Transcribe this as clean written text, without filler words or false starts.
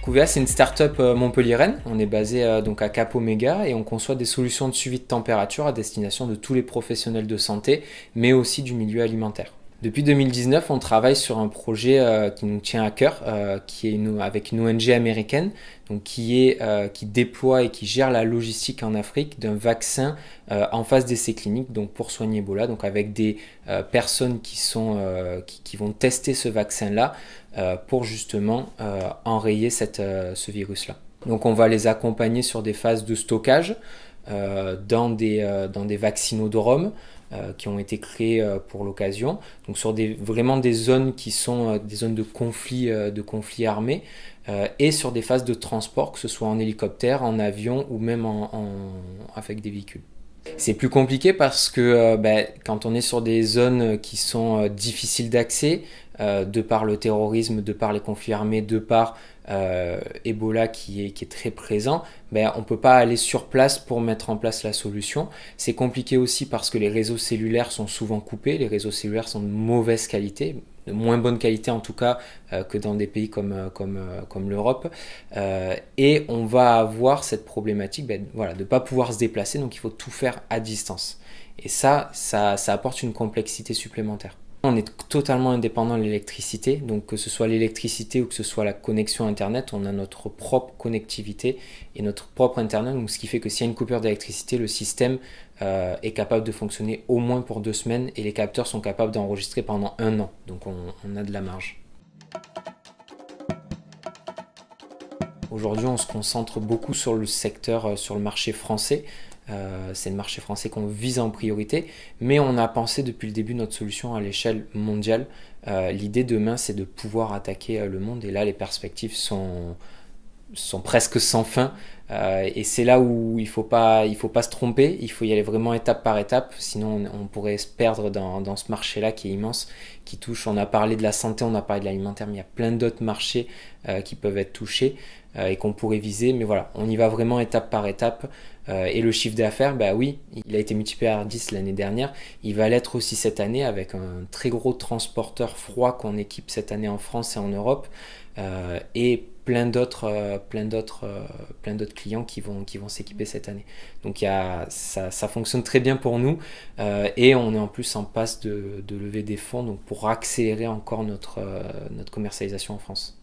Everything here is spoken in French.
Couvea, c'est une start-up montpelliéraine. On est basé donc à Cap Oméga et on conçoit des solutions de suivi de température à destination de tous les professionnels de santé, mais aussi du milieu alimentaire. Depuis 2019, on travaille sur un projet qui nous tient à cœur, qui est avec une ONG américaine, donc qui déploie et qui gère la logistique en Afrique d'un vaccin en phase d'essai clinique, donc pour soigner Ebola, donc avec des personnes qui vont tester ce vaccin-là pour justement enrayer ce virus-là. Donc on va les accompagner sur des phases de stockage dans des vaccinodromes qui ont été créés pour l'occasion, donc sur vraiment des zones qui sont des zones de conflit armés, et sur des phases de transport, que ce soit en hélicoptère, en avion ou même avec des véhicules. C'est plus compliqué parce que quand on est sur des zones qui sont difficiles d'accès, de par le terrorisme, de par les conflits armés, de par Ebola qui est très présent, on ne peut pas aller sur place pour mettre en place la solution. C'est compliqué aussi parce que les réseaux cellulaires sont souvent coupés, les réseaux cellulaires sont de mauvaise qualité, de moins bonne qualité en tout cas que dans des pays comme l'Europe, et on va avoir cette problématique de ne pas pouvoir se déplacer, donc il faut tout faire à distance. Et ça apporte une complexité supplémentaire. On est totalement indépendant de l'électricité, donc que ce soit l'électricité ou que ce soit la connexion Internet, on a notre propre connectivité et notre propre Internet, donc ce qui fait que s'il y a une coupure d'électricité, le système est capable de fonctionner au moins pour 2 semaines et les capteurs sont capables d'enregistrer pendant 1 an, donc on a de la marge. Aujourd'hui, on se concentre beaucoup sur le secteur, sur le marché français. C'est le marché français qu'on vise en priorité, mais on a pensé depuis le début notre solution à l'échelle mondiale. L'idée demain, c'est de pouvoir attaquer le monde, et là, les perspectives sont presque sans fin. Et c'est là où il faut pas se tromper, il faut y aller vraiment étape par étape, sinon on pourrait se perdre dans ce marché-là qui est immense, qui touche, on a parlé de la santé, on a parlé de l'alimentaire, mais il y a plein d'autres marchés qui peuvent être touchés et qu'on pourrait viser, mais voilà, on y va vraiment étape par étape. Et le chiffre d'affaires, oui, il a été multiplié par 10 l'année dernière, il va l'être aussi cette année avec un très gros transporteur froid qu'on équipe cette année en France et en Europe, et plein d'autres clients qui vont s'équiper cette année. Donc ça fonctionne très bien pour nous, et on est en plus en passe de lever des fonds donc pour accélérer encore notre commercialisation en France.